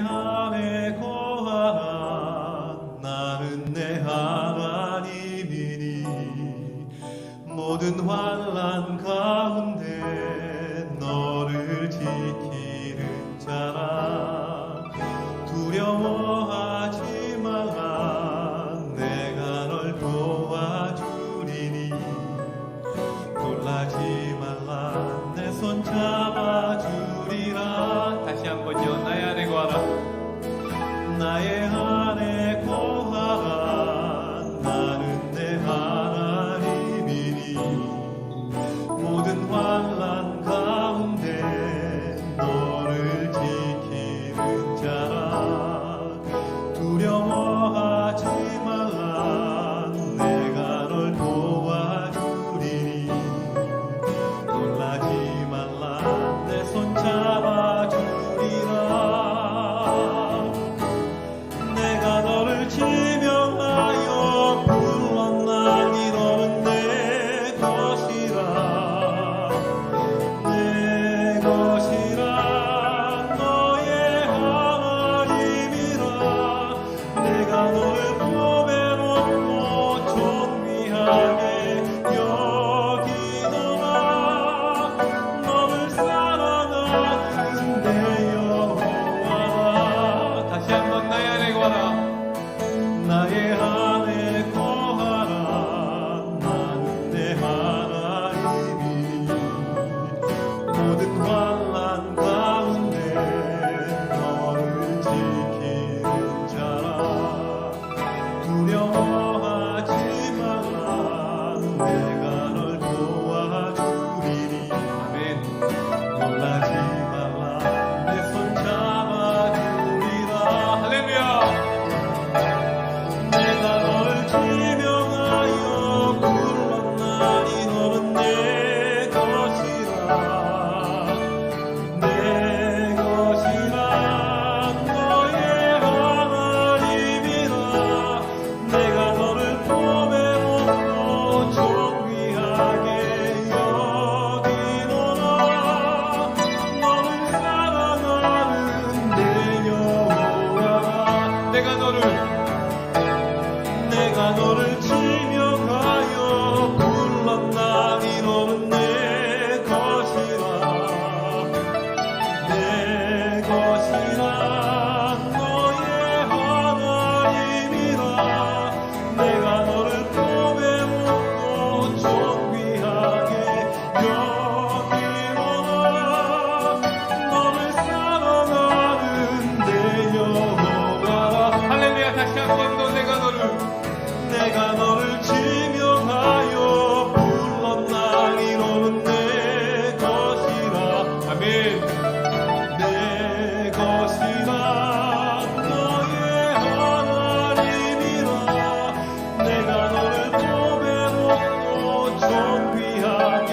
안에 거하라. 나는 내 하나님이니 모든 환난 가운데 너를 지키는 자라. 두려워하지 말라. 내가 널 도와주리니 놀라지 말라. 내 손 잡아주리라. 다시 한번요. 나의 안에 거하라. 나의 안에 거하라. 나는 내 하나님이니 모든 환난 가운데 너를 지키는 자라. 두려워하지 말라. 내가 널 도와주리니 놀라지 말라. 내 손 잡아주리라. 내가 너를 지명하여 불렀나니 너는 내 것이라. 내 것이라. 너의 하나님이라. 내가 너를 보배롭고 존귀하게 여기노라. 너를 사랑하는 내 여호와라. 다시 한번 나의 안에 거하라. 나의 안에 거하라. 나는 내 하나님이니 모든 환난 가운데 너를 지키는 자라. 두려워하지 말라. 내가 널 도와주리니 아멘. 놀라지 말라. 내 손 잡아주리라. 할렐루야. 내가 너를 지명하여 불렀나니 너는 내 것이라. 내 것이라. 너의 하나님이라. 내가 너를 보배롭고 존귀하게 여기노라. 너를 사랑하는 내 여호와라. 내가 너를 지명하여 불렀나니 너는 내 것이라. 내 것이라. 너의 하나님이라. 내가 너를 보배롭고 존귀하게 여기노라. 너를 사랑하는 내 여호와라. 할렐루야. 다시 한번 더 내가 너를 지명하여 불렀나니 너는 내 것이라. 아멘. 내 것이라. 너의 하나님이라. 내가 너를 보배롭고 존귀하게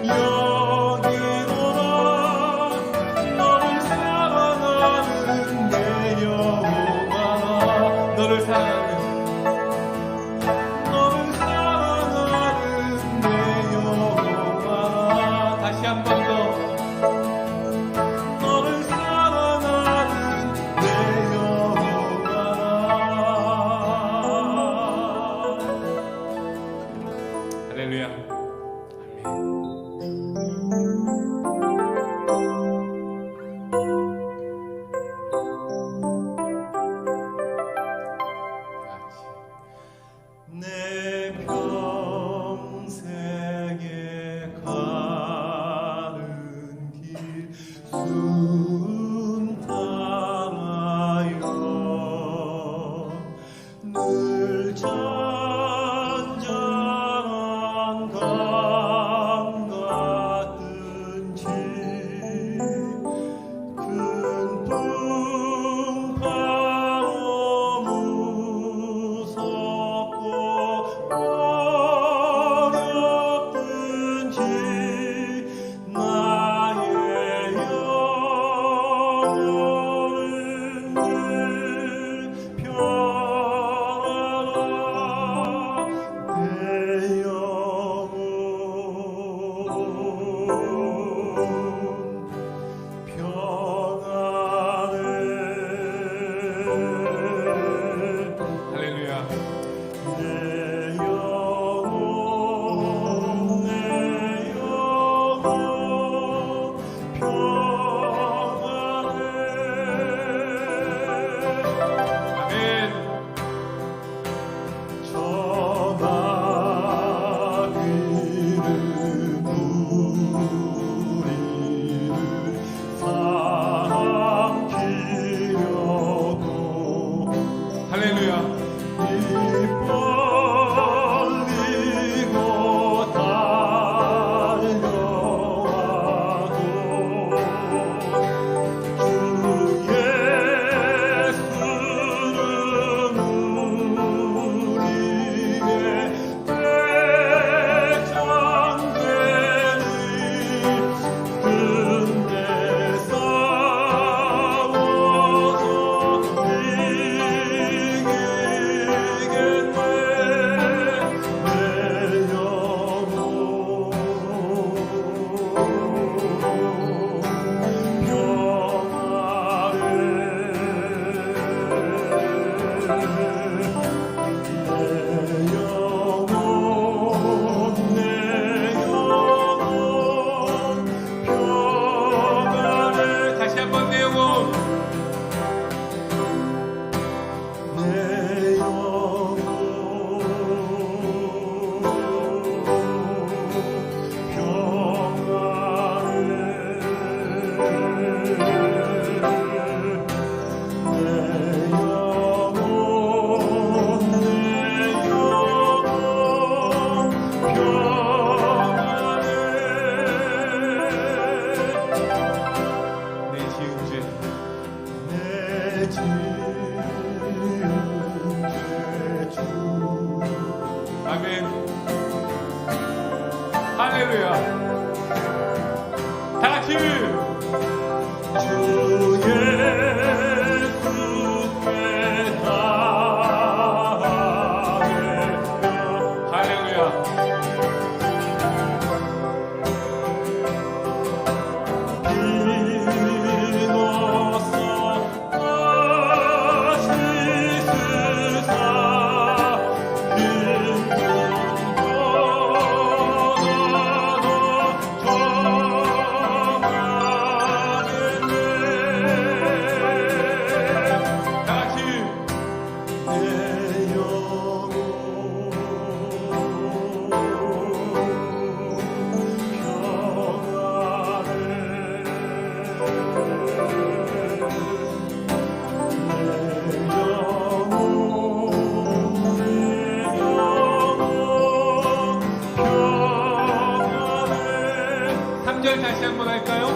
여기노라. 너를 사랑하는 내 여호와라. 너를 사랑하는 내 여호와라. 다시 한 번 더. 너를 사랑하는 내 여호와라. 할렐루야. 내 평생에 가는 길 순탄하여 늘 잔잔한 강 같은지 큰 풍파로 무섭고 아멘. 할렐루야. 다 같이 주 예수께 나아가며. 할렐루야. 다시 한번 할까요?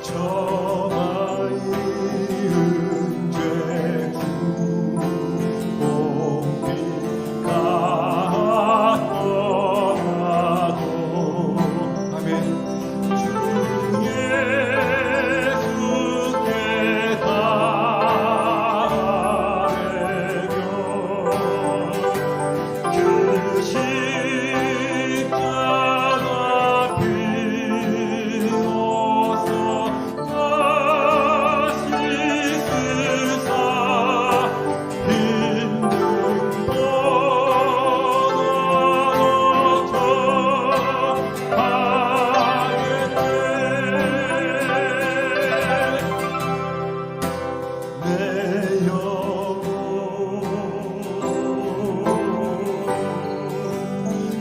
저마이 은죄 구원비가 떠나도 아멘. 주 예수께 나아가며 그 십자가 비로소 다시 쓰사 힘든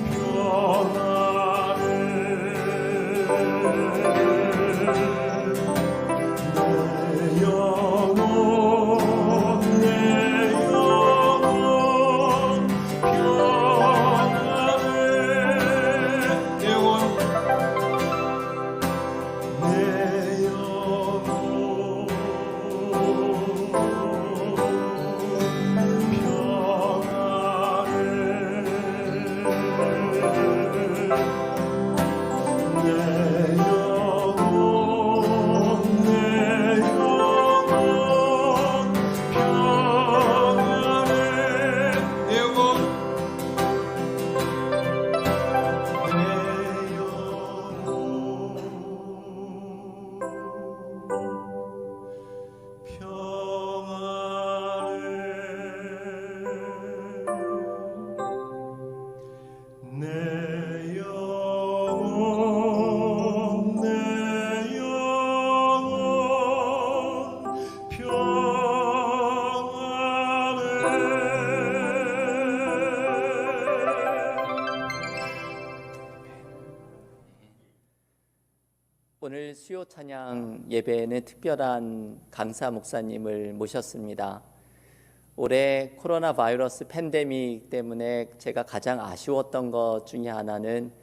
내 영혼 오늘 수요 찬양 예배에는 특별한 강사 목사님을 모셨습니다. 올해 코로나 바이러스 팬데믹 때문에 제가 가장 아쉬웠던 것 중에 하나는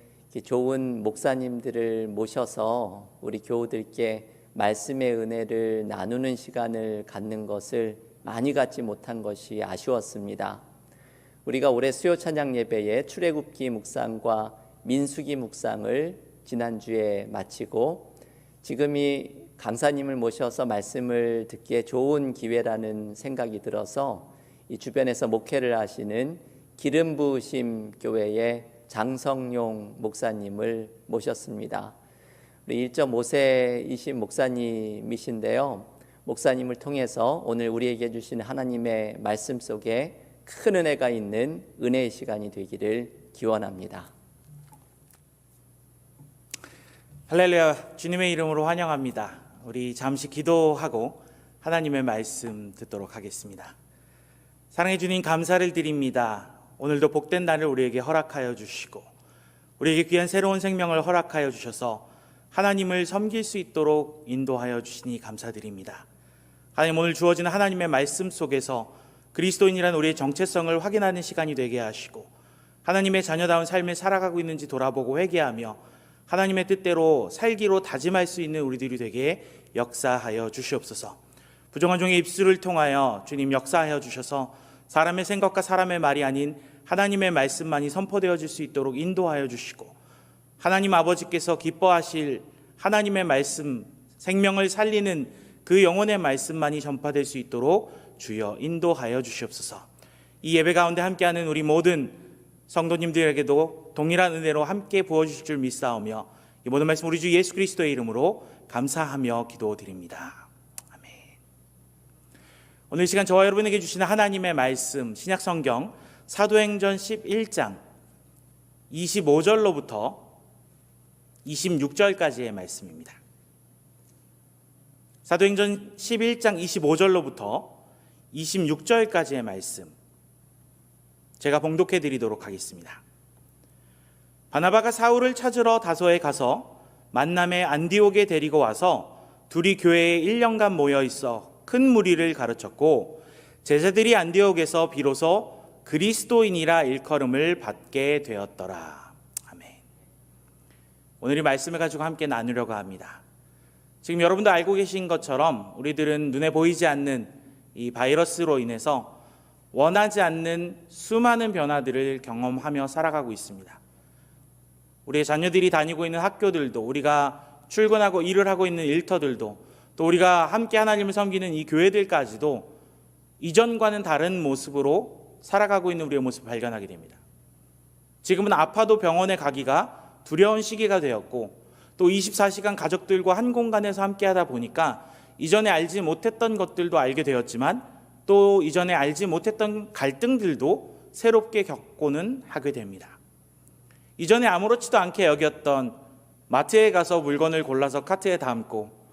좋은 목사님들을 모셔서 우리 교우들께 말씀의 은혜를 나누는 시간을 갖는 것을 많이 갖지 못한 것이 아쉬웠습니다. 우리가 올해 수요 찬양 예배에 출애굽기 묵상과 민수기 묵상을 지난주에 마치고 지금이 강사님을 모셔서 말씀을 듣기에 좋은 기회라는 생각이 들어서 이 주변에서 목회를 하시는 기름 부으심 교회의 장성용 목사님을 모셨습니다. 우리 1.5세이신 목사님이신데요. 목사님을 통해서 오늘 우리에게 주신 하나님의 말씀 속에 큰 은혜가 있는 은혜의 시간이 되기를 기원합니다. 할렐루야, 주님의 이름으로 환영합니다. 우리 잠시 기도하고 하나님의 말씀 듣도록 하겠습니다. 사랑해 주님, 감사를 드립니다. 오늘도 복된 날을 우리에게 허락하여 주시고 우리에게 귀한 새로운 생명을 허락하여 주셔서 하나님을 섬길 수 있도록 인도하여 주시니 감사드립니다. 하나님, 오늘 주어지는 하나님의 말씀 속에서 그리스도인이란 우리의 정체성을 확인하는 시간이 되게 하시고 하나님의 자녀다운 삶을 살아가고 있는지 돌아보고 회개하며 하나님의 뜻대로 살기로 다짐할 수 있는 우리들이 되게 역사하여 주시옵소서. 부정한 종의 입술을 통하여 주님 역사하여 주셔서 사람의 생각과 사람의 말이 아닌 하나님의 말씀만이 선포되어질 수 있도록 인도하여 주시고, 하나님 아버지께서 기뻐하실 하나님의 말씀, 생명을 살리는 그 영혼의 말씀만이 전파될 수 있도록 주여 인도하여 주시옵소서. 이 예배 가운데 함께하는 우리 모든 성도님들에게도 동일한 은혜로 함께 부어주실 줄 믿사오며, 이 모든 말씀 우리 주 예수 그리스도의 이름으로 감사하며 기도드립니다. 아멘. 오늘 이 시간 저와 여러분에게 주시는 하나님의 말씀, 신약성경 사도행전 11장 25절로부터 26절까지의 말씀입니다. 사도행전 11장 25절로부터 26절까지의 말씀 제가 봉독해 드리도록 하겠습니다. 바나바가 사울을 찾으러 다소에 가서 만남의 안디옥에 데리고 와서 둘이 교회에 1년간 모여 있어 큰 무리를 가르쳤고, 제자들이 안디옥에서 비로소 그리스도인이라 일컬음을 받게 되었더라. 아멘. 오늘 이 말씀을 가지고 함께 나누려고 합니다. 지금 여러분도 알고 계신 것처럼 우리들은 눈에 보이지 않는 이 바이러스로 인해서 원하지 않는 수많은 변화들을 경험하며 살아가고 있습니다. 우리의 자녀들이 다니고 있는 학교들도, 우리가 출근하고 일을 하고 있는 일터들도, 또 우리가 함께 하나님을 섬기는 이 교회들까지도 이전과는 다른 모습으로 살아가고 있는 우리의 모습을 발견하게 됩니다. 지금은 아파도 병원에 가기가 두려운 시기가 되었고, 또 24시간 가족들과 한 공간에서 함께 하다 보니까 이전에 알지 못했던 것들도 알게 되었지만, 또 이전에 알지 못했던 갈등들도 새롭게 겪고는 하게 됩니다. 이전에 아무렇지도 않게 여겼던 마트에 가서 물건을 골라서 카트에 담고,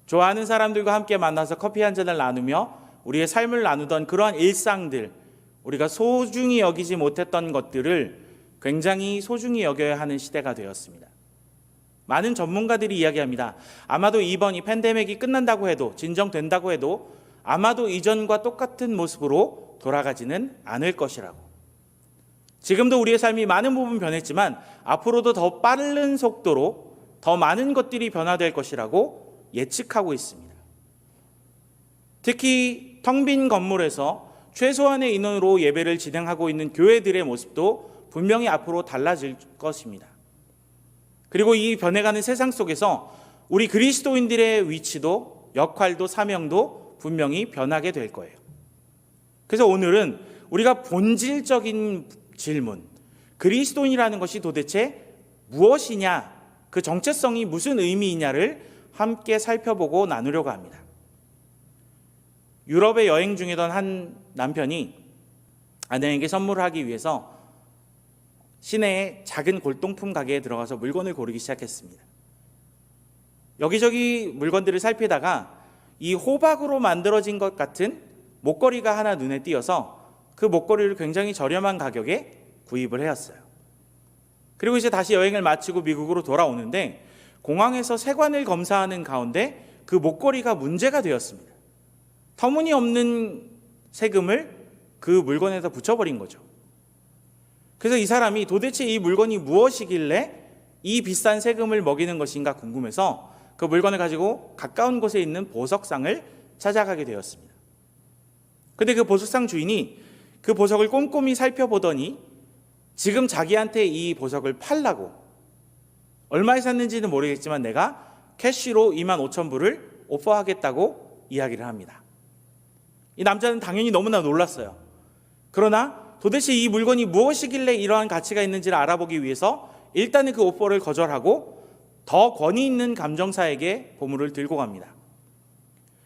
좋아하는 사람들과 함께 만나서 커피 한 잔을 나누며 우리의 삶을 나누던 그러한 일상들, 우리가 소중히 여기지 못했던 것들을 굉장히 소중히 여겨야 하는 시대가 되었습니다. 많은 전문가들이 이야기합니다. 아마도 이번 이 팬데믹이 끝난다고 해도, 진정된다고 해도 아마도 이전과 똑같은 모습으로 돌아가지는 않을 것이라고. 지금도 우리의 삶이 많은 부분 변했지만 앞으로도 더 빠른 속도로 더 많은 것들이 변화될 것이라고 예측하고 있습니다. 특히 텅 빈 건물에서 최소한의 인원으로 예배를 진행하고 있는 교회들의 모습도 분명히 앞으로 달라질 것입니다. 그리고 이 변해가는 세상 속에서 우리 그리스도인들의 위치도, 역할도, 사명도 분명히 변하게 될 거예요. 그래서 오늘은 우리가 본질적인 질문, 그리스도인이라는 것이 도대체 무엇이냐, 그 정체성이 무슨 의미이냐를 함께 살펴보고 나누려고 합니다. 유럽에 여행 중이던 한 남편이 아내에게 선물을 하기 위해서 시내의 작은 골동품 가게에 들어가서 물건을 고르기 시작했습니다. 여기저기 물건들을 살피다가 이 호박으로 만들어진 것 같은 목걸이가 하나 눈에 띄어서 그 목걸이를 굉장히 저렴한 가격에 구입을 해왔어요. 그리고 이제 다시 여행을 마치고 미국으로 돌아오는데 공항에서 세관을 검사하는 가운데 그 목걸이가 문제가 되었습니다. 터무니없는 세금을 그 물건에다 붙여버린 거죠. 그래서 이 사람이 도대체 이 물건이 무엇이길래 이 비싼 세금을 먹이는 것인가 궁금해서 그 물건을 가지고 가까운 곳에 있는 보석상을 찾아가게 되었습니다. 근데 그 보석상 주인이 그 보석을 꼼꼼히 살펴보더니 지금 자기한테 이 보석을 팔라고, 얼마에 샀는지는 모르겠지만 내가 캐시로 25,000불을 오퍼하겠다고 이야기를 합니다. 이 남자는 당연히 너무나 놀랐어요. 그러나 도대체 이 물건이 무엇이길래 이러한 가치가 있는지를 알아보기 위해서 일단은 그 오퍼를 거절하고 더 권위 있는 감정사에게 보물을 들고 갑니다.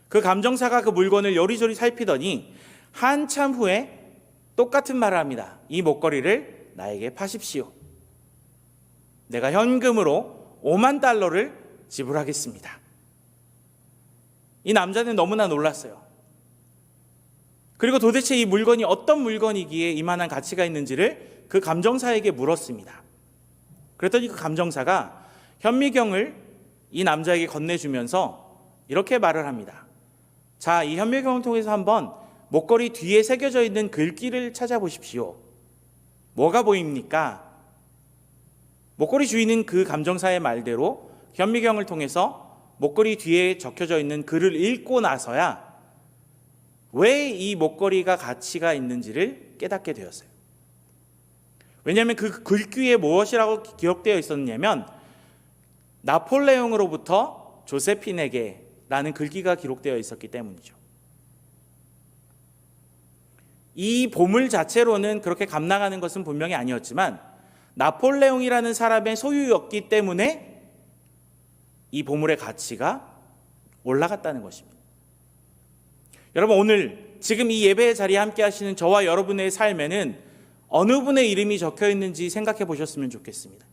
그 감정사가 그 물건을 요리조리 살피더니 한참 후에 똑같은 말을 합니다. 이 목걸이를 나에게 파십시오. 내가 현금으로 5만 달러를 지불하겠습니다. 이 남자는 너무나 놀랐어요. 그리고 도대체 이 물건이 어떤 물건이기에 이만한 가치가 있는지를 그 감정사에게 물었습니다. 그랬더니 그 감정사가 현미경을 이 남자에게 건네주면서 이렇게 말을 합니다. 자, 이 현미경을 통해서 한번 목걸이 뒤에 새겨져 있는 글귀를 찾아보십시오. 뭐가 보입니까? 목걸이 주인은 그 감정사의 말대로 현미경을 통해서 목걸이 뒤에 적혀져 있는 글을 읽고 나서야 왜 이 목걸이가 가치가 있는지를 깨닫게 되었어요. 왜냐하면 그 글귀에 무엇이라고 기록되어 있었냐면 나폴레옹으로부터 조세핀에게 라는 글귀가 기록되어 있었기 때문이죠. 이 보물 자체로는 그렇게 값나가는 것은 분명히 아니었지만 나폴레옹이라는 사람의 소유였기 때문에 이 보물의 가치가 올라갔다는 것입니다. 여러분, 오늘 지금 이 예배의 자리에 함께 하시는 저와 여러분의 삶에는 어느 분의 이름이 적혀 있는지 생각해 보셨으면 좋겠습니다.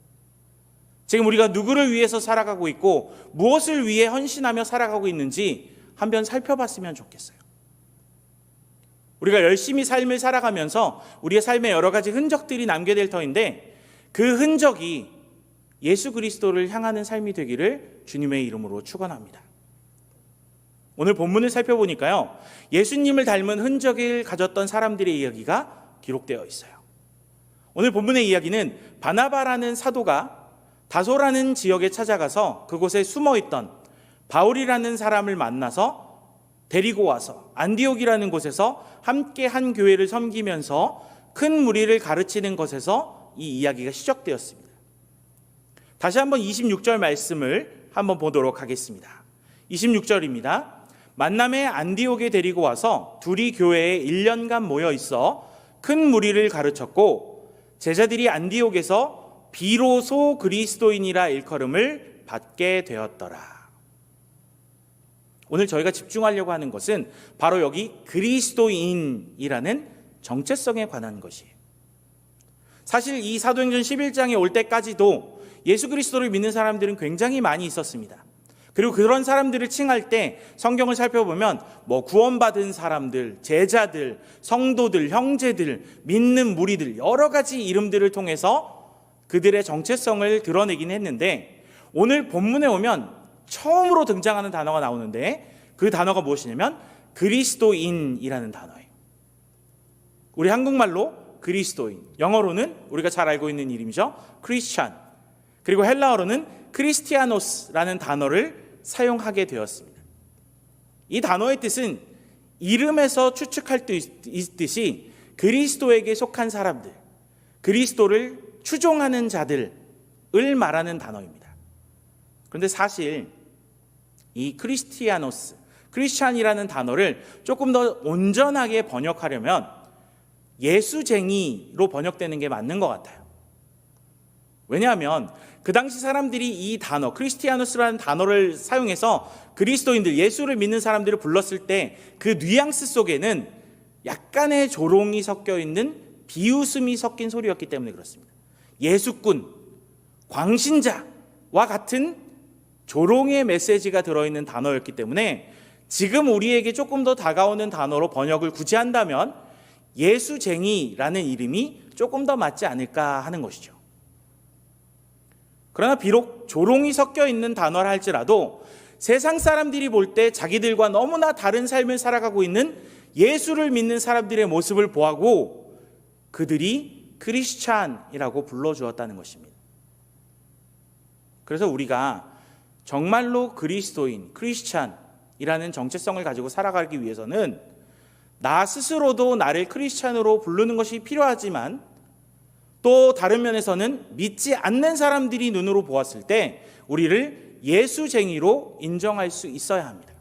지금 우리가 누구를 위해서 살아가고 있고 무엇을 위해 헌신하며 살아가고 있는지 한번 살펴봤으면 좋겠어요. 우리가 열심히 삶을 살아가면서 우리의 삶에 여러 가지 흔적들이 남게 될 터인데 그 흔적이 예수 그리스도를 향하는 삶이 되기를 주님의 이름으로 축원합니다. 오늘 본문을 살펴보니까요, 예수님을 닮은 흔적을 가졌던 사람들의 이야기가 기록되어 있어요. 오늘 본문의 이야기는 바나바라는 사도가 다소라는 지역에 찾아가서 그곳에 숨어있던 바울이라는 사람을 만나서 데리고 와서 안디옥이라는 곳에서 함께 한 교회를 섬기면서 큰 무리를 가르치는 것에서 이 이야기가 시작되었습니다. 다시 한번 26절 말씀을 한번 보도록 하겠습니다. 26절입니다. 만남에 안디옥에 데리고 와서 둘이 교회에 1년간 모여 있어 큰 무리를 가르쳤고 제자들이 안디옥에서 비로소 그리스도인이라 일컬음을 받게 되었더라. 오늘 저희가 집중하려고 하는 것은 바로 여기 그리스도인이라는 정체성에 관한 것이에요. 사실 이 사도행전 11장에 올 때까지도 예수 그리스도를 믿는 사람들은 굉장히 많이 있었습니다. 그리고 그런 사람들을 칭할 때 성경을 살펴보면 구원받은 사람들, 제자들, 성도들, 형제들, 믿는 무리들 여러 가지 이름들을 통해서 그들의 정체성을 드러내긴 했는데 오늘 본문에 오면 처음으로 등장하는 단어가 나오는데 그 단어가 무엇이냐면 그리스도인이라는 단어예요. 우리 한국말로 그리스도인, 영어로는 우리가 잘 알고 있는 이름이죠. 크리스찬. 그리고 헬라어로는 크리스티아노스라는 단어를 사용하게 되었습니다. 이 단어의 뜻은 이름에서 추측할 수 있듯이 그리스도에게 속한 사람들, 그리스도를 추종하는 자들을 말하는 단어입니다. 그런데 사실 이 크리스티아노스, 크리스찬이라는 단어를 조금 더 온전하게 번역하려면 예수쟁이로 번역되는 게 맞는 것 같아요. 왜냐하면 그 당시 사람들이 이 단어, 크리스티아노스라는 단어를 사용해서 그리스도인들, 예수를 믿는 사람들을 불렀을 때 그 뉘앙스 속에는 약간의 조롱이 섞여 있는 비웃음이 섞인 소리였기 때문에 그렇습니다. 예수꾼, 광신자와 같은 조롱의 메시지가 들어있는 단어였기 때문에 지금 우리에게 조금 더 다가오는 단어로 번역을 굳이 한다면 예수쟁이라는 이름이 조금 더 맞지 않을까 하는 것이죠. 그러나 비록 조롱이 섞여 있는 단어라 할지라도 세상 사람들이 볼 때 자기들과 너무나 다른 삶을 살아가고 있는 예수를 믿는 사람들의 모습을 보고 그들이 크리스찬이라고 불러주었다는 것입니다. 그래서 우리가 정말로 그리스도인, 크리스찬이라는 정체성을 가지고 살아가기 위해서는 나 스스로도 나를 크리스찬으로 부르는 것이 필요하지만 또 다른 면에서는 믿지 않는 사람들이 눈으로 보았을 때 우리를 예수쟁이로 인정할 수 있어야 합니다.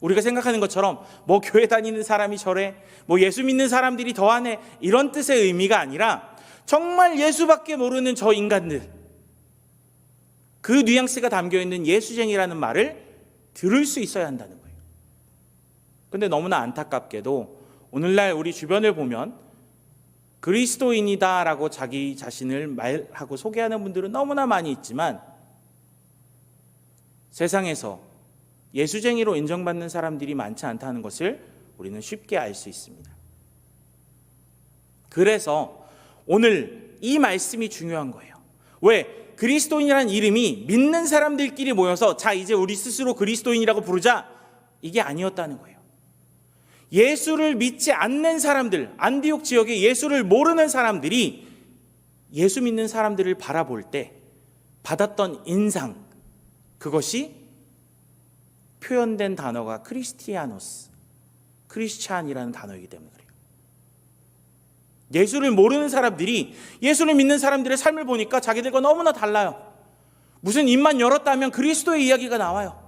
우리가 생각하는 것처럼 교회 다니는 사람이 저래, 예수 믿는 사람들이 더하네, 이런 뜻의 의미가 아니라 정말 예수밖에 모르는 저 인간들, 그 뉘앙스가 담겨있는 예수쟁이라는 말을 들을 수 있어야 한다는 거예요. 그런데 너무나 안타깝게도 오늘날 우리 주변을 보면 그리스도인이다라고 자기 자신을 말하고 소개하는 분들은 너무나 많이 있지만 세상에서 예수쟁이로 인정받는 사람들이 많지 않다는 것을 우리는 쉽게 알 수 있습니다. 그래서 오늘 이 말씀이 중요한 거예요. 왜? 그리스도인이라는 이름이 믿는 사람들끼리 모여서 자 이제 우리 스스로 그리스도인이라고 부르자, 이게 아니었다는 거예요. 예수를 믿지 않는 사람들, 안디옥 지역에 예수를 모르는 사람들이 예수 믿는 사람들을 바라볼 때 받았던 인상, 그것이 표현된 단어가 크리스티아노스, 크리스찬이라는 단어이기 때문에 그래요. 예수를 모르는 사람들이 예수를 믿는 사람들의 삶을 보니까 자기들과 너무나 달라요. 무슨 입만 열었다 하면 그리스도의 이야기가 나와요.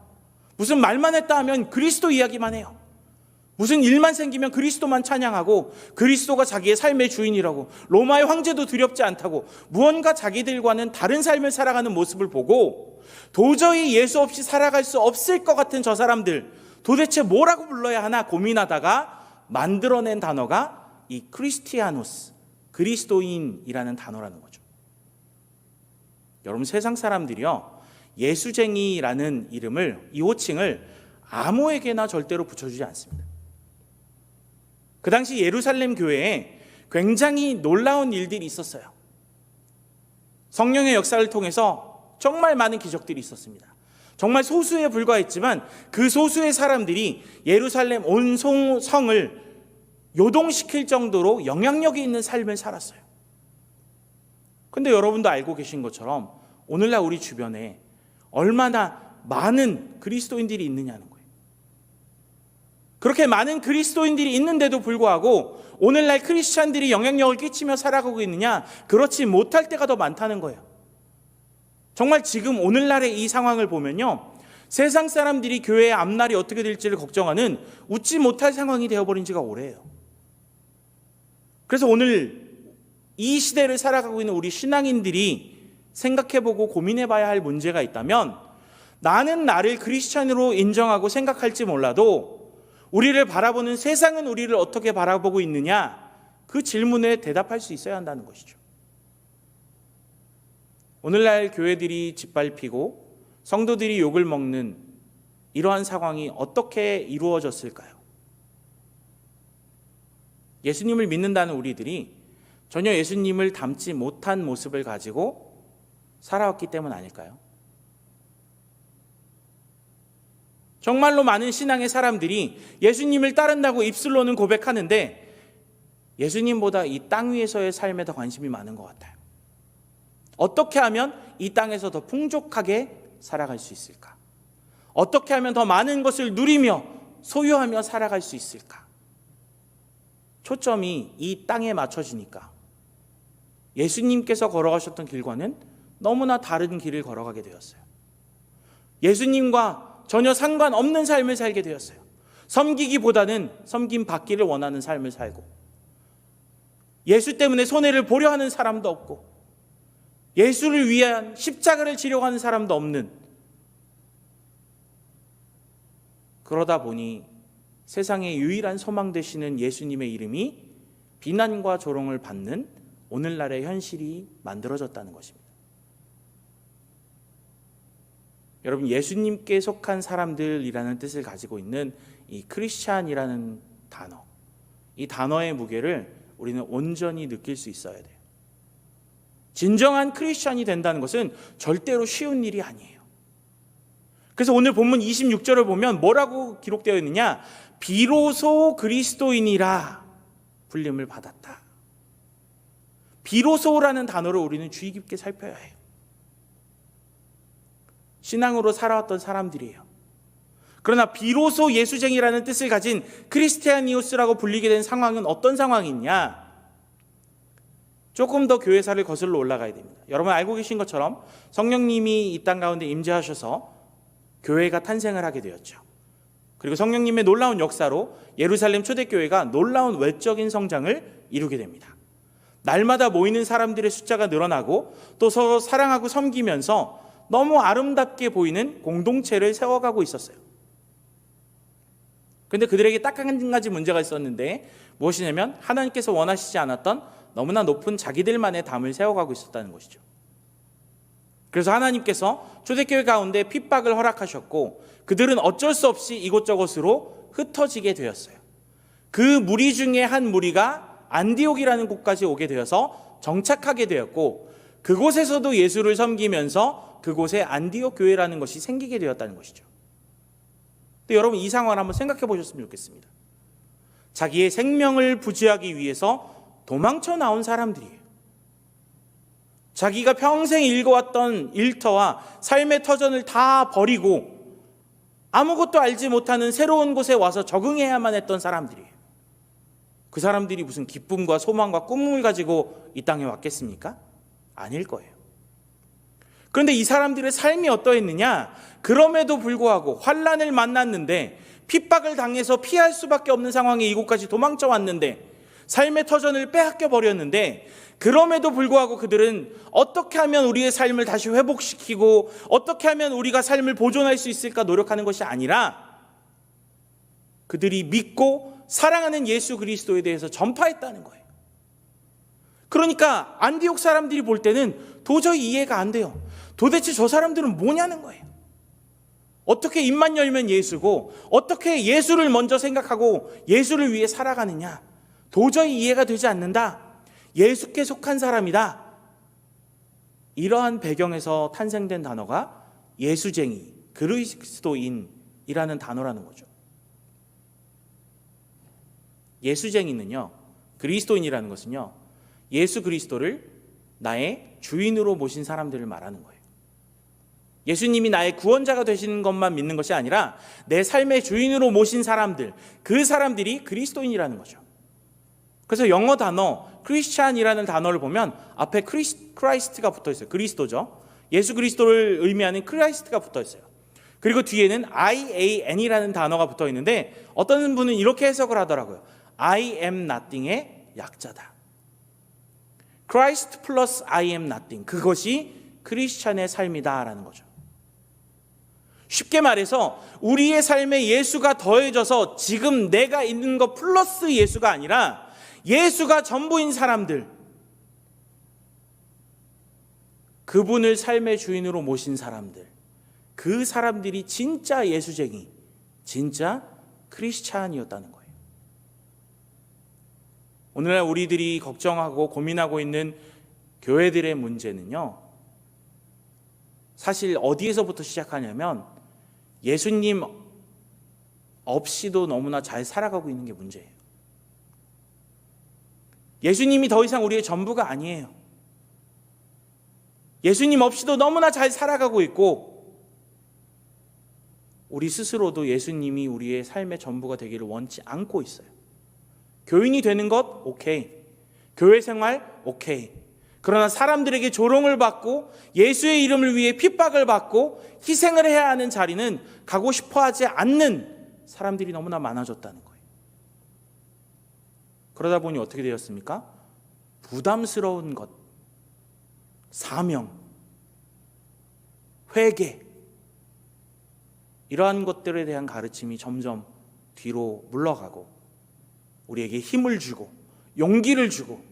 무슨 말만 했다 하면 그리스도 이야기만 해요. 무슨 일만 생기면 그리스도만 찬양하고 그리스도가 자기의 삶의 주인이라고, 로마의 황제도 두렵지 않다고, 무언가 자기들과는 다른 삶을 살아가는 모습을 보고 도저히 예수 없이 살아갈 수 없을 것 같은 저 사람들, 도대체 뭐라고 불러야 하나 고민하다가 만들어낸 단어가 이 크리스티아노스, 그리스도인이라는 단어라는 거죠. 여러분, 세상 사람들이요, 예수쟁이라는 이름을, 이 호칭을 아무에게나 절대로 붙여주지 않습니다. 그 당시 예루살렘 교회에 굉장히 놀라운 일들이 있었어요. 성령의 역사를 통해서 정말 많은 기적들이 있었습니다. 정말 소수에 불과했지만 그 소수의 사람들이 예루살렘 온 성을 요동시킬 정도로 영향력이 있는 삶을 살았어요. 근데 여러분도 알고 계신 것처럼 오늘날 우리 주변에 얼마나 많은 그리스도인들이 있느냐는 거예요. 그렇게 많은 그리스도인들이 있는데도 불구하고 오늘날 크리스찬들이 영향력을 끼치며 살아가고 있느냐? 그렇지 못할 때가 더 많다는 거예요. 정말 지금 오늘날의 이 상황을 보면요, 세상 사람들이 교회의 앞날이 어떻게 될지를 걱정하는 웃지 못할 상황이 되어버린 지가 오래예요. 그래서 오늘 이 시대를 살아가고 있는 우리 신앙인들이 생각해보고 고민해봐야 할 문제가 있다면, 나는 나를 크리스찬으로 인정하고 생각할지 몰라도 우리를 바라보는 세상은 우리를 어떻게 바라보고 있느냐, 그 질문에 대답할 수 있어야 한다는 것이죠. 오늘날 교회들이 짓밟히고 성도들이 욕을 먹는 이러한 상황이 어떻게 이루어졌을까요? 예수님을 믿는다는 우리들이 전혀 예수님을 닮지 못한 모습을 가지고 살아왔기 때문 아닐까요? 정말로 많은 신앙의 사람들이 예수님을 따른다고 입술로는 고백하는데 예수님보다 이 땅 위에서의 삶에 더 관심이 많은 것 같아요. 어떻게 하면 이 땅에서 더 풍족하게 살아갈 수 있을까? 어떻게 하면 더 많은 것을 누리며 소유하며 살아갈 수 있을까? 초점이 이 땅에 맞춰지니까 예수님께서 걸어가셨던 길과는 너무나 다른 길을 걸어가게 되었어요. 예수님과 전혀 상관없는 삶을 살게 되었어요. 섬기기보다는 섬김 받기를 원하는 삶을 살고, 예수 때문에 손해를 보려 하는 사람도 없고, 예수를 위한 십자가를 지려고 하는 사람도 없는, 그러다 보니 세상의 유일한 소망 되시는 예수님의 이름이 비난과 조롱을 받는 오늘날의 현실이 만들어졌다는 것입니다. 여러분, 예수님께 속한 사람들이라는 뜻을 가지고 있는 이 크리스찬이라는 단어, 이 단어의 무게를 우리는 온전히 느낄 수 있어야 돼요. 진정한 크리스찬이 된다는 것은 절대로 쉬운 일이 아니에요. 그래서 오늘 본문 26절을 보면 뭐라고 기록되어 있느냐? 비로소 그리스도인이라 불림을 받았다. 비로소라는 단어를 우리는 주의 깊게 살펴야 해요. 신앙으로 살아왔던 사람들이에요. 그러나 비로소 예수쟁이라는 뜻을 가진 크리스티아니오스라고 불리게 된 상황은 어떤 상황이냐? 조금 더 교회사를 거슬러 올라가야 됩니다. 여러분 알고 계신 것처럼 성령님이 이 땅 가운데 임재하셔서 교회가 탄생을 하게 되었죠. 그리고 성령님의 놀라운 역사로 예루살렘 초대교회가 놀라운 외적인 성장을 이루게 됩니다. 날마다 모이는 사람들의 숫자가 늘어나고 또 서로 사랑하고 섬기면서 너무 아름답게 보이는 공동체를 세워가고 있었어요. 그런데 그들에게 딱 한 가지 문제가 있었는데, 무엇이냐면 하나님께서 원하시지 않았던 너무나 높은 자기들만의 담을 세워가고 있었다는 것이죠. 그래서 하나님께서 초대교회 가운데 핍박을 허락하셨고 그들은 어쩔 수 없이 이곳저곳으로 흩어지게 되었어요. 그 무리 중에 한 무리가 안디옥이라는 곳까지 오게 되어서 정착하게 되었고, 그곳에서도 예수를 섬기면서 그곳에 안디옥 교회라는 것이 생기게 되었다는 것이죠. 근데 여러분, 이 상황을 한번 생각해 보셨으면 좋겠습니다. 자기의 생명을 부지하기 위해서 도망쳐 나온 사람들이에요. 자기가 평생 읽어왔던 일터와 삶의 터전을 다 버리고 아무것도 알지 못하는 새로운 곳에 와서 적응해야만 했던 사람들이에요. 그 사람들이 무슨 기쁨과 소망과 꿈을 가지고 이 땅에 왔겠습니까? 아닐 거예요. 그런데 이 사람들의 삶이 어떠했느냐? 그럼에도 불구하고 환난을 만났는데, 핍박을 당해서 피할 수밖에 없는 상황에 이곳까지 도망쳐 왔는데, 삶의 터전을 빼앗겨 버렸는데, 그럼에도 불구하고 그들은 어떻게 하면 우리의 삶을 다시 회복시키고 어떻게 하면 우리가 삶을 보존할 수 있을까 노력하는 것이 아니라, 그들이 믿고 사랑하는 예수 그리스도에 대해서 전파했다는 거예요. 그러니까 안디옥 사람들이 볼 때는 도저히 이해가 안 돼요. 도대체 저 사람들은 뭐냐는 거예요. 어떻게 입만 열면 예수고 어떻게 예수를 먼저 생각하고 예수를 위해 살아가느냐. 도저히 이해가 되지 않는다. 예수께 속한 사람이다. 이러한 배경에서 탄생된 단어가 예수쟁이, 그리스도인이라는 단어라는 거죠. 예수쟁이는요, 그리스도인이라는 것은요, 예수 그리스도를 나의 주인으로 모신 사람들을 말하는 거예요. 예수님이 나의 구원자가 되시는 것만 믿는 것이 아니라 내 삶의 주인으로 모신 사람들, 그 사람들이 그리스도인이라는 거죠. 그래서 영어 단어 크리스찬이라는 단어를 보면 앞에 크라이스트가 붙어 있어요. 그리스도죠. 예수 그리스도를 의미하는 크라이스트가 붙어 있어요. 그리고 뒤에는 IAN이라는 단어가 붙어 있는데 어떤 분은 이렇게 해석을 하더라고요. I am nothing의 약자다. Christ plus I am nothing. 그것이 크리스찬의 삶이다라는 거죠. 쉽게 말해서 우리의 삶에 예수가 더해져서 지금 내가 있는 것 플러스 예수가 아니라 예수가 전부인 사람들, 그분을 삶의 주인으로 모신 사람들, 그 사람들이 진짜 예수쟁이, 진짜 크리스찬이었다는 거예요. 오늘날 우리들이 걱정하고 고민하고 있는 교회들의 문제는요, 사실 어디에서부터 시작하냐면 예수님 없이도 너무나 잘 살아가고 있는 게 문제예요. 예수님이 더 이상 우리의 전부가 아니에요. 예수님 없이도 너무나 잘 살아가고 있고, 우리 스스로도 예수님이 우리의 삶의 전부가 되기를 원치 않고 있어요. 교인이 되는 것 오케이, 교회 생활 오케이. 그러나 사람들에게 조롱을 받고 예수의 이름을 위해 핍박을 받고 희생을 해야 하는 자리는 가고 싶어 하지 않는 사람들이 너무나 많아졌다는 거예요. 그러다 보니 어떻게 되었습니까? 부담스러운 것, 사명, 회개, 이러한 것들에 대한 가르침이 점점 뒤로 물러가고 우리에게 힘을 주고 용기를 주고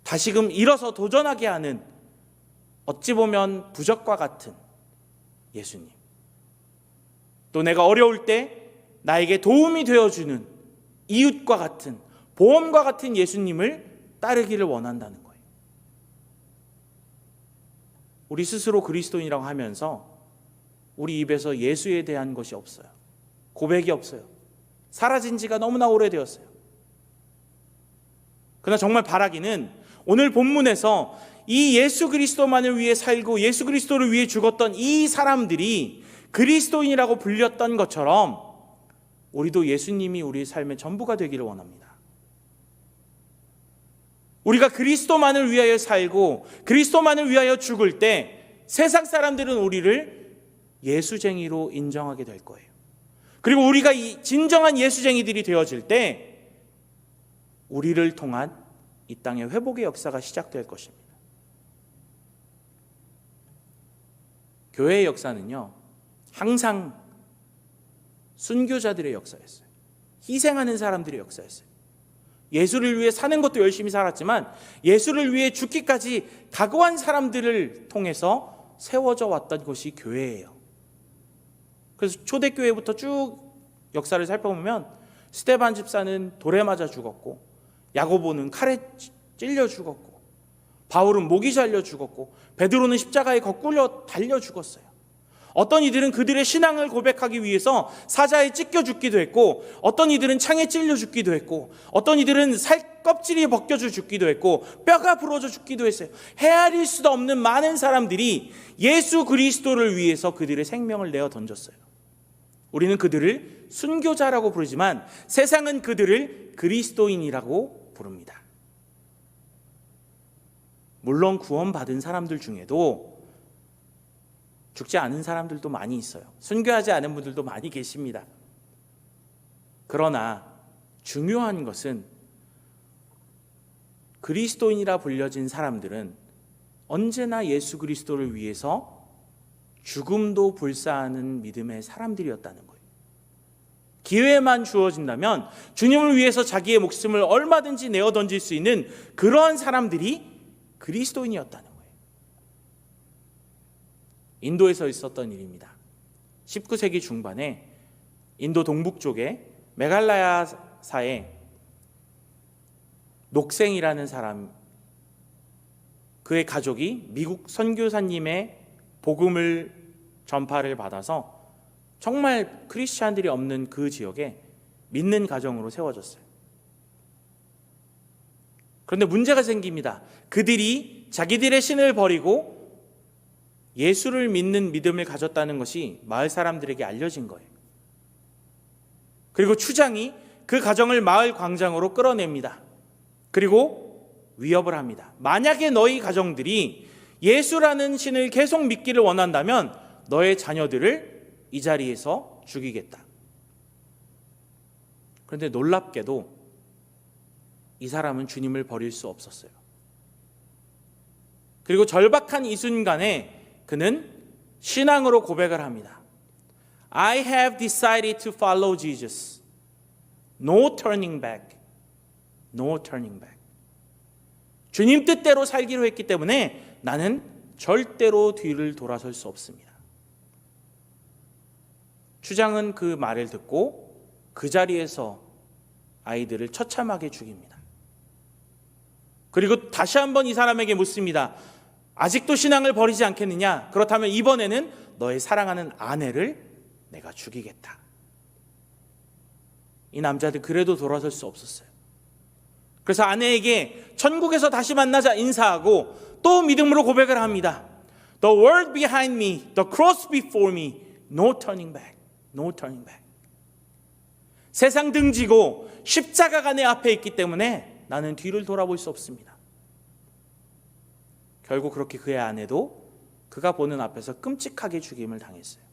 다시금 일어서 도전하게 하는, 어찌 보면 부적과 같은 예수님, 또 내가 어려울 때 나에게 도움이 되어주는 이웃과 같은, 보험과 같은 예수님을 따르기를 원한다는 거예요. 우리 스스로 그리스도인이라고 하면서 우리 입에서 예수에 대한 것이 없어요. 고백이 없어요. 사라진 지가 너무나 오래되었어요. 그러나 정말 바라기는 오늘 본문에서 이 예수 그리스도만을 위해 살고 예수 그리스도를 위해 죽었던 이 사람들이 그리스도인이라고 불렸던 것처럼 우리도 예수님이 우리의 삶의 전부가 되기를 원합니다. 우리가 그리스도만을 위하여 살고 그리스도만을 위하여 죽을 때 세상 사람들은 우리를 예수쟁이로 인정하게 될 거예요. 그리고 우리가 이 진정한 예수쟁이들이 되어질 때 우리를 통한 이 땅의 회복의 역사가 시작될 것입니다. 교회의 역사는요, 항상 순교자들의 역사였어요. 희생하는 사람들의 역사였어요. 예수를 위해 사는 것도 열심히 살았지만 예수를 위해 죽기까지 각오한 사람들을 통해서 세워져 왔던 것이 교회예요. 그래서 초대교회부터 쭉 역사를 살펴보면 스데반 집사는 돌에 맞아 죽었고, 야고보는 칼에 찔려 죽었고, 바울은 목이 잘려 죽었고, 베드로는 십자가에 거꾸려 달려 죽었어요. 어떤 이들은 그들의 신앙을 고백하기 위해서 사자에 찢겨 죽기도 했고, 어떤 이들은 창에 찔려 죽기도 했고, 어떤 이들은 살 껍질이 벗겨져 죽기도 했고, 뼈가 부러져 죽기도 했어요. 헤아릴 수도 없는 많은 사람들이 예수 그리스도를 위해서 그들의 생명을 내어 던졌어요. 우리는 그들을 순교자라고 부르지만 세상은 그들을 그리스도인이라고 부릅니다. 물론 구원받은 사람들 중에도 죽지 않은 사람들도 많이 있어요. 순교하지 않은 분들도 많이 계십니다. 그러나 중요한 것은 그리스도인이라 불려진 사람들은 언제나 예수 그리스도를 위해서 죽음도 불사하는 믿음의 사람들이었다는 거예요. 기회만 주어진다면 주님을 위해서 자기의 목숨을 얼마든지 내어 던질 수 있는 그러한 사람들이 그리스도인이었다는 거예요. 인도에서 있었던 일입니다. 19세기 중반에 인도 동북 쪽에 메갈라야사에 녹생이라는 사람, 그의 가족이 미국 선교사님의 복음을 전파를 받아서 정말 크리스찬들이 없는 그 지역에 믿는 가정으로 세워졌어요. 그런데 문제가 생깁니다. 그들이 자기들의 신을 버리고 예수를 믿는 믿음을 가졌다는 것이 마을 사람들에게 알려진 거예요. 그리고 추장이 그 가정을 마을 광장으로 끌어냅니다. 그리고 위협을 합니다. 만약에 너희 가정들이 예수라는 신을 계속 믿기를 원한다면 너의 자녀들을 이 자리에서 죽이겠다. 그런데 놀랍게도 이 사람은 주님을 버릴 수 없었어요. 그리고 절박한 이 순간에 그는 신앙으로 고백을 합니다. I have decided to follow Jesus. No turning back. No turning back. 주님 뜻대로 살기로 했기 때문에 나는 절대로 뒤를 돌아설 수 없습니다. 추장은 그 말을 듣고 그 자리에서 아이들을 처참하게 죽입니다. 그리고 다시 한번 이 사람에게 묻습니다. 아직도 신앙을 버리지 않겠느냐? 그렇다면 이번에는 너의 사랑하는 아내를 내가 죽이겠다. 이 남자들 그래도 돌아설 수 없었어요. 그래서 아내에게 천국에서 다시 만나자 인사하고 또 믿음으로 고백을 합니다. The world behind me, the cross before me, no turning back, no turning back. 세상 등지고 십자가가 내 앞에 있기 때문에 나는 뒤를 돌아볼 수 없습니다. 결국 그렇게 그의 아내도 그가 보는 앞에서 끔찍하게 죽임을 당했어요.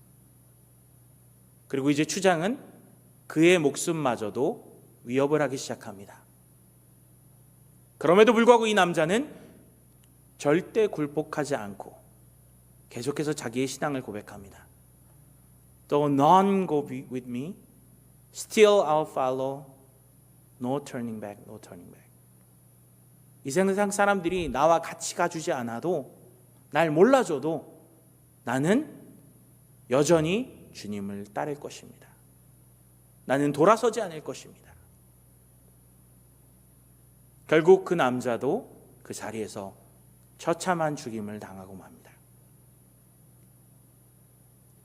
그리고 이제 추장은 그의 목숨마저도 위협을 하기 시작합니다. 그럼에도 불구하고 이 남자는 절대 굴복하지 않고 계속해서 자기의 신앙을 고백합니다. Though none go with me, still I'll follow. No turning back, no turning back. 이 세상 사람들이 나와 같이 가주지 않아도, 날 몰라줘도 나는 여전히 주님을 따를 것입니다. 나는 돌아서지 않을 것입니다. 결국 그 남자도 그 자리에서 처참한 죽임을 당하고 맙니다.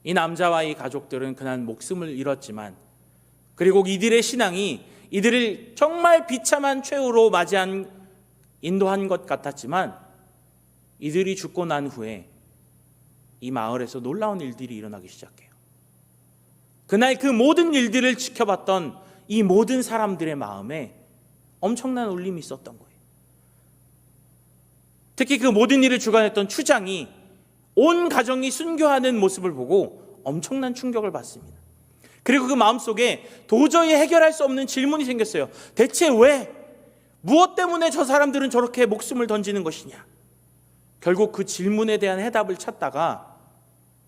이 남자와 이 가족들은 그날 목숨을 잃었지만, 그리고 이들의 신앙이 이들을 정말 비참한 최후로 인도한 것 같았지만, 이들이 죽고 난 후에 이 마을에서 놀라운 일들이 일어나기 시작해요. 그날 그 모든 일들을 지켜봤던 이 모든 사람들의 마음에 엄청난 울림이 있었던 거예요. 특히 그 모든 일을 주관했던 추장이 온 가정이 순교하는 모습을 보고 엄청난 충격을 받습니다. 그리고 그 마음속에 도저히 해결할 수 없는 질문이 생겼어요. 대체 왜? 무엇 때문에 저 사람들은 저렇게 목숨을 던지는 것이냐? 결국 그 질문에 대한 해답을 찾다가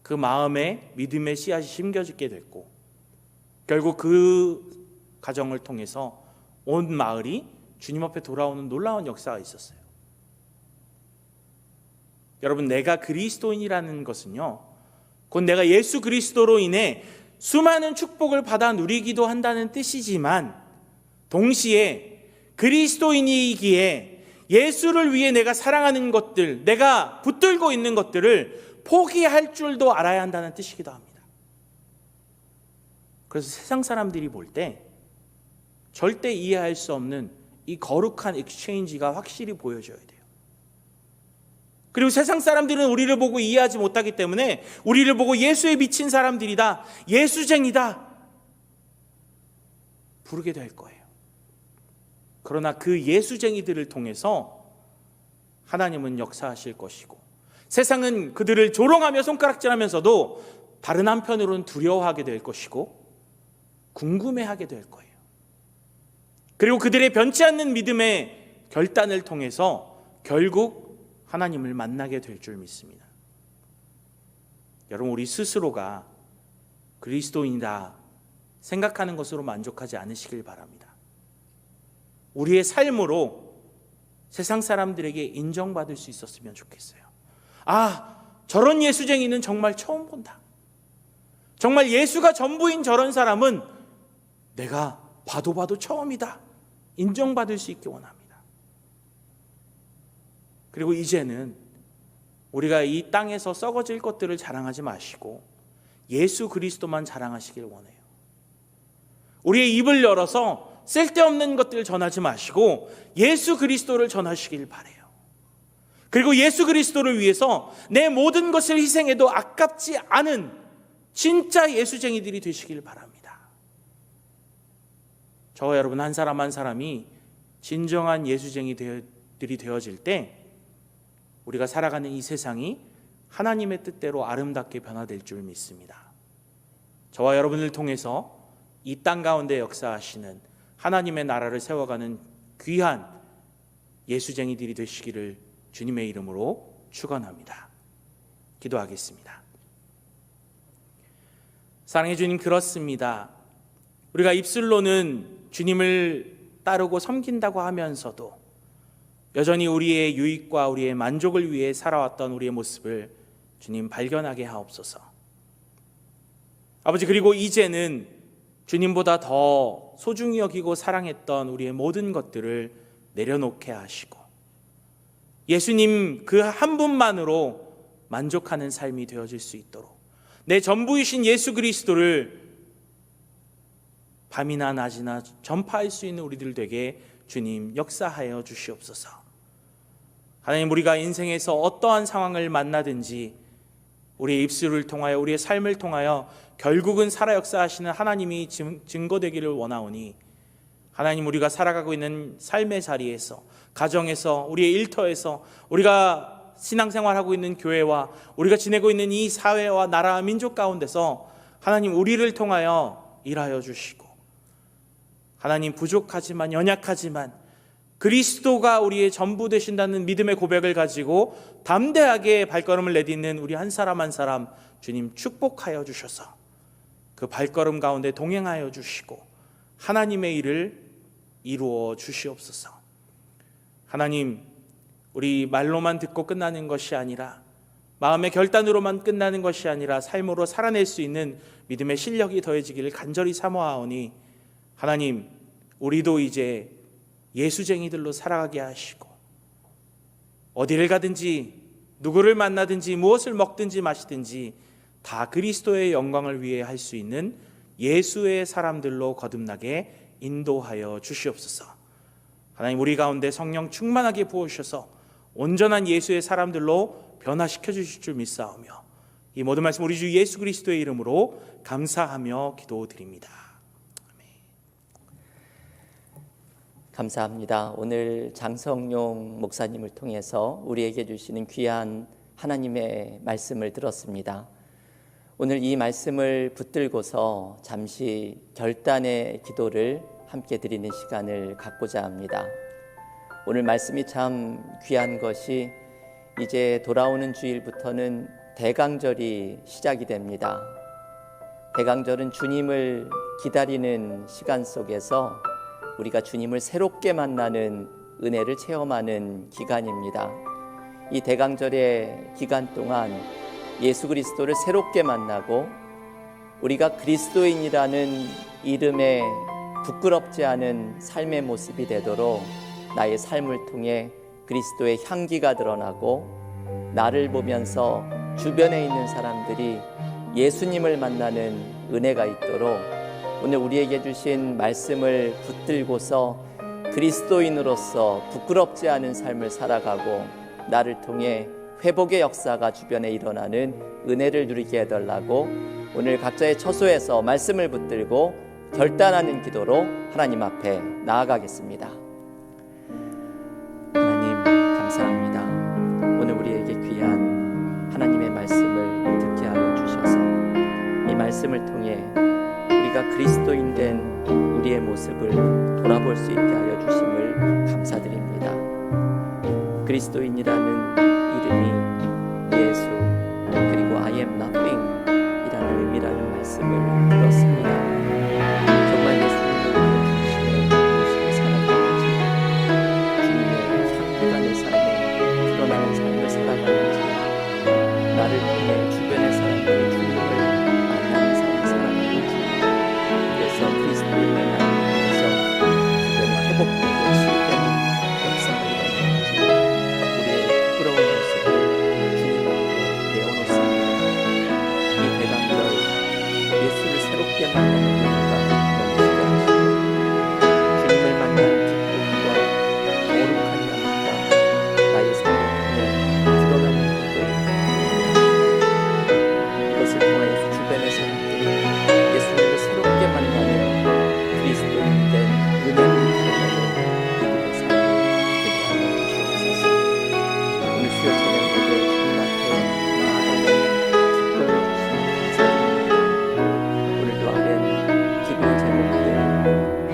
그 마음에 믿음의 씨앗이 심겨지게 됐고, 결국 그 가정을 통해서 온 마을이 주님 앞에 돌아오는 놀라운 역사가 있었어요. 여러분, 내가 그리스도인이라는 것은요, 곧 내가 예수 그리스도로 인해 수많은 축복을 받아 누리기도 한다는 뜻이지만, 동시에 그리스도인이기에 예수를 위해 내가 사랑하는 것들, 내가 붙들고 있는 것들을 포기할 줄도 알아야 한다는 뜻이기도 합니다. 그래서 세상 사람들이 볼 때 절대 이해할 수 없는 이 거룩한 exchange가 확실히 보여져야 돼요. 그리고 세상 사람들은 우리를 보고 이해하지 못하기 때문에 우리를 보고 예수에 미친 사람들이다, 예수쟁이다 부르게 될 거예요. 그러나 그 예수쟁이들을 통해서 하나님은 역사하실 것이고, 세상은 그들을 조롱하며 손가락질하면서도 다른 한편으로는 두려워하게 될 것이고 궁금해하게 될 거예요. 그리고 그들의 변치 않는 믿음의 결단을 통해서 결국 하나님을 만나게 될 줄 믿습니다. 여러분, 우리 스스로가 그리스도인이다 생각하는 것으로 만족하지 않으시길 바랍니다. 우리의 삶으로 세상 사람들에게 인정받을 수 있었으면 좋겠어요. 아, 저런 예수쟁이는 정말 처음 본다. 정말 예수가 전부인 저런 사람은 내가 봐도 처음이다. 인정받을 수 있기 원합니다. 그리고 이제는 우리가 이 땅에서 썩어질 것들을 자랑하지 마시고 예수 그리스도만 자랑하시길 원해요. 우리의 입을 열어서 쓸데없는 것들을 전하지 마시고 예수 그리스도를 전하시길 바라요. 그리고 예수 그리스도를 위해서 내 모든 것을 희생해도 아깝지 않은 진짜 예수쟁이들이 되시길 바랍니다. 저와 여러분 한 사람 한 사람이 진정한 예수쟁이들이 되어질 때 우리가 살아가는 이 세상이 하나님의 뜻대로 아름답게 변화될 줄 믿습니다. 저와 여러분을 통해서 이 땅 가운데 역사하시는 하나님의 나라를 세워가는 귀한 예수쟁이들이 되시기를 주님의 이름으로 축원합니다. 기도하겠습니다. 사랑해 주님, 그렇습니다. 우리가 입술로는 주님을 따르고 섬긴다고 하면서도 여전히 우리의 유익과 우리의 만족을 위해 살아왔던 우리의 모습을 주님 발견하게 하옵소서. 아버지, 그리고 이제는 주님보다 더 소중히 여기고 사랑했던 우리의 모든 것들을 내려놓게 하시고 예수님 그 한 분만으로 만족하는 삶이 되어질 수 있도록 내 전부이신 예수 그리스도를 밤이나 낮이나 전파할 수 있는 우리들 되게 주님 역사하여 주시옵소서. 하나님, 우리가 인생에서 어떠한 상황을 만나든지 우리의 입술을 통하여 우리의 삶을 통하여 결국은 살아 역사하시는 하나님이 증거되기를 원하오니 하나님, 우리가 살아가고 있는 삶의 자리에서, 가정에서, 우리의 일터에서, 우리가 신앙생활하고 있는 교회와 우리가 지내고 있는 이 사회와 나라와 민족 가운데서 하나님 우리를 통하여 일하여 주시고 하나님, 부족하지만 연약하지만 그리스도가 우리의 전부 되신다는 믿음의 고백을 가지고 담대하게 발걸음을 내딛는 우리 한 사람 한 사람 주님 축복하여 주셔서 그 발걸음 가운데 동행하여 주시고 하나님의 일을 이루어 주시옵소서. 하나님, 우리 말로만 듣고 끝나는 것이 아니라 마음의 결단으로만 끝나는 것이 아니라 삶으로 살아낼 수 있는 믿음의 실력이 더해지기를 간절히 사모하오니 하나님, 우리도 이제 예수쟁이들로 살아가게 하시고 어디를 가든지 누구를 만나든지 무엇을 먹든지 마시든지 다 그리스도의 영광을 위해 할 수 있는 예수의 사람들로 거듭나게 인도하여 주시옵소서. 하나님, 우리 가운데 성령 충만하게 부어주셔서 온전한 예수의 사람들로 변화시켜 주실 줄 믿사오며 이 모든 말씀 우리 주 예수 그리스도의 이름으로 감사하며 기도드립니다. 감사합니다. 오늘 장성용 목사님을 통해서 우리에게 주시는 귀한 하나님의 말씀을 들었습니다. 오늘 이 말씀을 붙들고서 잠시 결단의 기도를 함께 드리는 시간을 갖고자 합니다. 오늘 말씀이 참 귀한 것이 이제 돌아오는 주일부터는 대강절이 시작이 됩니다. 대강절은 주님을 기다리는 시간 속에서 우리가 주님을 새롭게 만나는 은혜를 체험하는 기간입니다. 이 대강절의 기간 동안 예수 그리스도를 새롭게 만나고 우리가 그리스도인이라는 이름에 부끄럽지 않은 삶의 모습이 되도록 나의 삶을 통해 그리스도의 향기가 드러나고 나를 보면서 주변에 있는 사람들이 예수님을 만나는 은혜가 있도록 오늘 우리에게 주신 말씀을 붙들고서 그리스도인으로서 부끄럽지 않은 삶을 살아가고 나를 통해 회복의 역사가 주변에 일어나는 은혜를 누리게 해달라고 오늘 각자의 처소에서 말씀을 붙들고 결단하는 기도로 하나님 앞에 나아가겠습니다. 하나님 감사합니다. 오늘 우리에게 귀한 하나님의 말씀을 듣게 하여 주셔서 이 말씀을 통해 우리가 그리스도인 된 우리의 모습을 돌아볼 수 있게 하여 주심을 감사드립니다. 그리스도인이라는 이름이 예수 그리고 I am nothing 이라는 의미라는 말씀을 들었습니다. 정말 예수님을 중심에 모시고 살아가는지, 주님의 향기가 내 삶에 드러나는 삶을 살아가는지, 나를 통해 주변의 사람들이 주님을 만나는 삶을 살아가는지, 그래서 그리스도인의 나라에서 주변에 회복되고 치유되는 역사가 일어나는지, 우리의 부끄러운 모습을 주님 앞에 내어놓습니다. 이 대강절 예수를 새롭게 만나는 은혜가 넘치게 하시고 주님을 만나는 기쁨과 거룩한 향기가 나의 삶을 통해 드러나는 것을 이것을 통하여 주변의 사람들이 예수님을 새롭게 만나는 그리스도인 된 은혜를 드러내는 이들의 삶을 되게 하여 주시옵소서. 오늘 수요 저녁 예배 주님 앞에 나아가는 기쁨을 주시니 감사드립니다. 오늘도 아랜 기도 제목들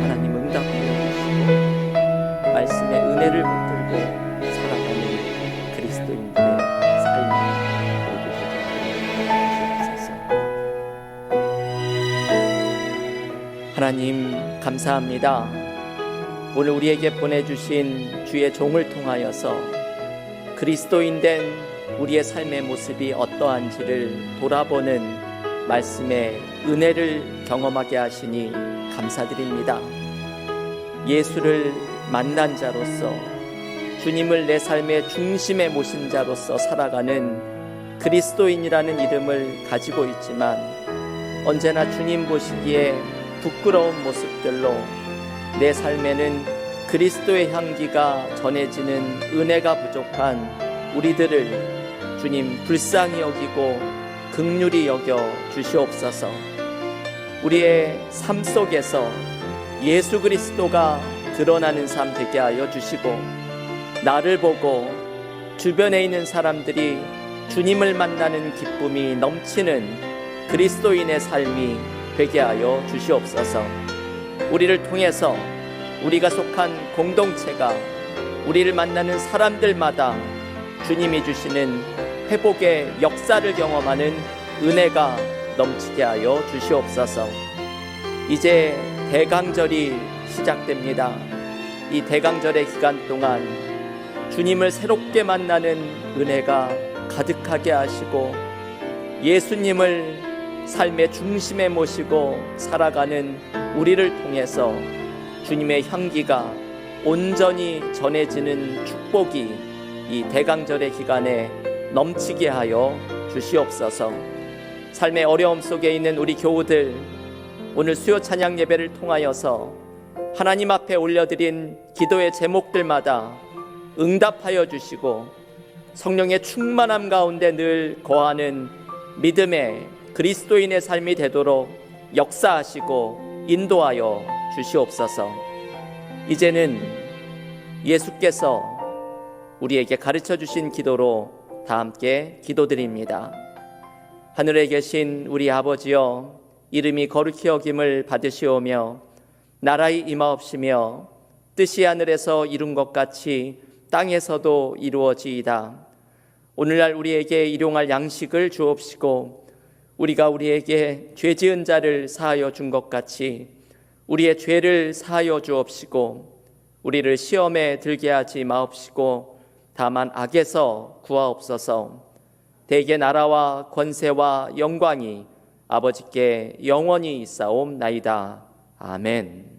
하나님 응답하여 주시고 말씀의 은혜를 붙들고 살아가는 그리스도인들의 삶이 모두 되게 하여 주시옵소서. 하나님 감사합니다. 오늘 우리에게 보내주신 주의 종을 통하여서 그리스도인 된 우리의 삶의 모습이 어떠한지를 돌아보는 말씀의 은혜를 경험하게 하시니 감사드립니다. 예수를 만난 자로서 주님을 내 삶의 중심에 모신 자로서 살아가는 그리스도인이라는 이름을 가지고 있지만 언제나 주님 보시기에 부끄러운 모습들로 내 삶에는 그리스도의 향기가 전해지는 은혜가 부족한 우리들을 주님 불쌍히 여기고 긍휼히 여겨 주시옵소서. 우리의 삶 속에서 예수 그리스도가 드러나는 삶 되게 하여 주시고 나를 보고 주변에 있는 사람들이 주님을 만나는 기쁨이 넘치는 그리스도인의 삶이 되게 하여 주시옵소서. 우리를 통해서 우리가 속한 공동체가 우리를 만나는 사람들마다 주님이 주시는 회복의 역사를 경험하는 은혜가 넘치게 하여 주시옵소서. 이제 대강절이 시작됩니다. 이 대강절의 기간 동안 주님을 새롭게 만나는 은혜가 가득하게 하시고 예수님을 삶의 중심에 모시고 살아가는 우리를 통해서 주님의 향기가 온전히 전해지는 축복이 이 대강절의 기간에 넘치게 하여 주시옵소서. 삶의 어려움 속에 있는 우리 교우들 오늘 수요 찬양 예배를 통하여서 하나님 앞에 올려드린 기도의 제목들마다 응답하여 주시고 성령의 충만함 가운데 늘 거하는 믿음의 그리스도인의 삶이 되도록 역사하시고 인도하여 주시옵소서. 이제는 예수께서 우리에게 가르쳐 주신 기도로 다 함께 기도드립니다. 하늘에 계신 우리 아버지여, 이름이 거룩히 여김을 받으시오며 나라의 임하옵시며 뜻이 하늘에서 이룬 것 같이 땅에서도 이루어지이다. 오늘날 우리에게 일용할 양식을 주옵시고 우리가 우리에게 죄 지은 자를 사하여 준 것 같이 우리의 죄를 사하여 주옵시고 우리를 시험에 들게 하지 마옵시고 다만 악에서 구하옵소서. 대개 나라와 권세와 영광이 아버지께 영원히 있사옵나이다. 아멘.